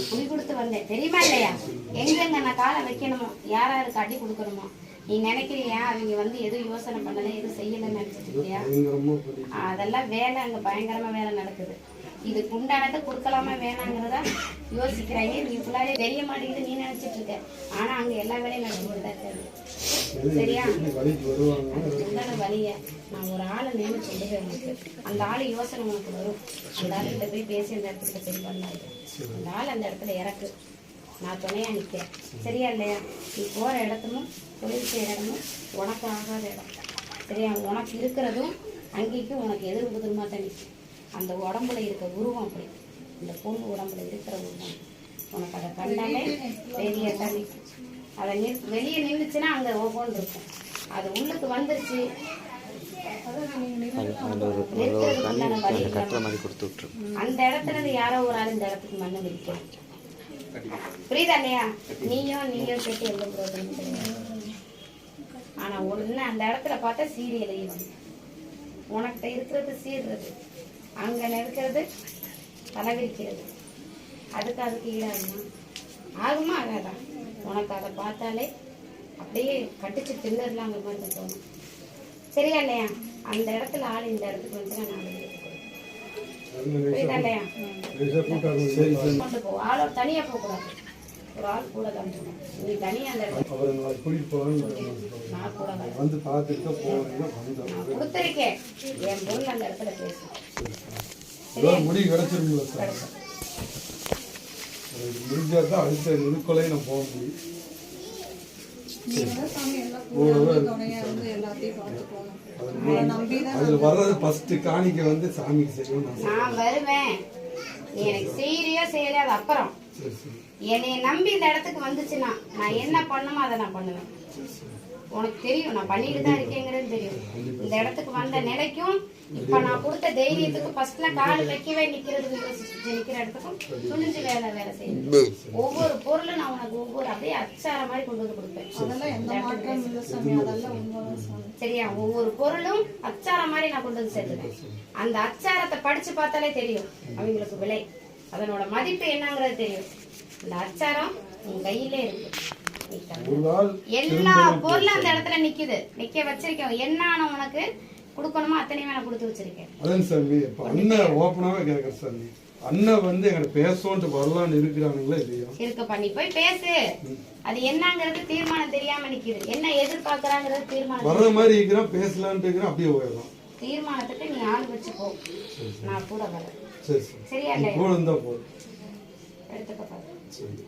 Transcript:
புளி கொடுத்து வந்தேன் தெரியுமா இல்லையா? எங்கெங்க நான் காலை வைக்கணுமோ, யாராருக்கு அடி கொடுக்கணுமோ, நீ நினைக்கிறியா அவங்க வந்து எதுவும் யோசனை பண்ணல, எதுவும் செய்யலன்னு நினைச்சிட்டு இருக்கியா? அதெல்லாம் வேலை, அங்க பயங்கரமா வேலை நடக்குது. இதுக்கு உண்டானதை கொடுக்கலாமா வேணாங்கிறதா யோசிக்கிறாங்க. நீ ஃபுல்லாவே தெரிய மாட்டேங்குது நீ நினைச்சிட்டு இருக்க. ஆனா அங்க எல்லா வேலையும் நடந்துட்டு தான் இருக்கு. சரியா? உண்டான வழிய நான் ஒரு ஆளை நேரம் சொல்லுவேன் உனக்கு. அந்த ஆளு யோசனை உனக்கு வரும். அந்த ஆளுகிட்ட போய் பேசி அந்த இடத்துல சரி பண்ணாது. அந்த ஆள் அந்த இடத்துல இறக்கு, நான் துணையா நிற்கிறேன். சரியா இல்லையா? நீ போற இடத்தும் தொழில் செய்கிற இடமும் உனக்கு ஆகாத இடம். சரியா? உனக்கு இருக்கிறதும் அங்கேயும் உனக்கு எதிர் புதிரமா தான் நிற்கும். அந்த உடம்புல இருக்க உருவம் அப்படி, இந்த பொண்ணு உடம்புல இருக்கிற உருவம் உனக்கு அதை கண்டாலே வெளியே தான் நிற்கும். அதை வெளியே நின்றுச்சுன்னா அங்கே ஒவ்வொன்று இருக்கும். அது உள்ளுக்கு வந்துருச்சு, அந்த இடத்துல இருந்து யாரோ ஒரு ஆள் இந்த இடத்துக்கு மண்ணு விரிக்கலாம். புரியுதா இல்லையா? நீயும் கேட்டு எந்த பிரோஜனம் கிடையாது. ஆனா ஒண்ணு அந்த இடத்துல பார்த்தா சீரியலையும் உனக்கிட்ட இருக்கிறது சீர்றது, அங்க இருக்கிறது தலைவிரிக்கிறது. அதுக்கு ஈடாகுமா? ஆகுமா ஆகாதா? உனக்கு அதை பார்த்தாலே அப்படியே கட்டிச்சு தின்னர்லாங்கிற மாதிரி தோணும். சரியா இல்லையா? அந்த இடத்துல ஆள் இந்த இடத்துக்கு வந்து புரியுதா இல்லையா? கொண்டு போ. ஆளோட தனியா போக கூடாது, ஒரு ஆள் கூட தான் போகணும். நீ தனியா அந்த இடத்துல நான் கூட வந்து நான் கொடுத்துருக்கேன். என் பொருள் அந்த இடத்துல பேசும். முடிவு கிடைச்சிருங்களா சார்? முடிஞ்சாதான் அடுத்த நெருக்கொலை நான் போக முடியும். அதுல வர்றது ஃபர்ஸ்ட் காணிக்க வந்து சாமிக்கு செய்யணும். நான் வருவேன், நீ எனக்கு செய்யறியோ செய்யலையோ அது அப்புறம். என்னைய நம்பி இந்த இடத்துக்கு வந்துச்சுன்னா நான் என்ன பண்ணுமோ அதை நான் பண்ணுவேன். உனக்கு தெரியும் நான் பண்ணிட்டு தான் இருக்கேங்கிறது தெரியும். இந்த இடத்துக்கு வந்த நிலைக்கும் இப்ப நான் கொடுத்த தைரியத்துக்கும் ஃபர்ஸ்ட்ல கால் வைக்கவே நிக்கிற இடத்துக்கும் துணிஞ்சு வேலை செய்யணும். ஒவ்வொரு பொருளும் நான் உனக்கு ஒவ்வொரு அப்படியே அச்சார மாதிரி கொண்டு வந்து கொடுப்பேன். சரியா? ஒவ்வொரு பொருளும் அச்சார மாதிரி நான் கொண்டு வந்து சேர்த்துவேன். அந்த அச்சாரத்தை படிச்சு பார்த்தாலே தெரியும் அவங்களுக்கு விலை, அதனோட மதிப்பு என்னங்கிறது தெரியும். இந்த அச்சாரம் உன் கையிலே இருக்கு. எல்லா பொருளும் அந்த இடத்துல நிக்குது, நிக்க வச்சிருக்கேன். என்ன உனக்கு கொடுக்கணுமோ அத்தனையுமே நான் கொடுத்து வச்சிருக்கேன். அதான் சாமி இப்ப அண்ணன் ஓப்பனாவே கேட்கறேன் சாமி. அண்ணன் வந்து எங்க பேசோன்ட்டு வரலான்னு இருக்கிறானுங்களா இல்லையா? இருக்கப்பா, நீ போய் பேசு. அது என்னங்கிறது தீர்மானம் தெரியாம நிக்குது. என்ன எதிர்பார்க்கறாங்கிறது தீர்மானம் வர்ற மாதிரி இருக்கிறான், பேசலான்ட்டு இருக்கிறான், அப்படியே போயிடலாம். தீர்மானத்துக்கு நீ ஆள் வச்சு போ, நான் கூட வரேன். சரி சரியா இல்லையா? கூட இருந்தா போதும். எடுத்துக்கப்பா. சரி.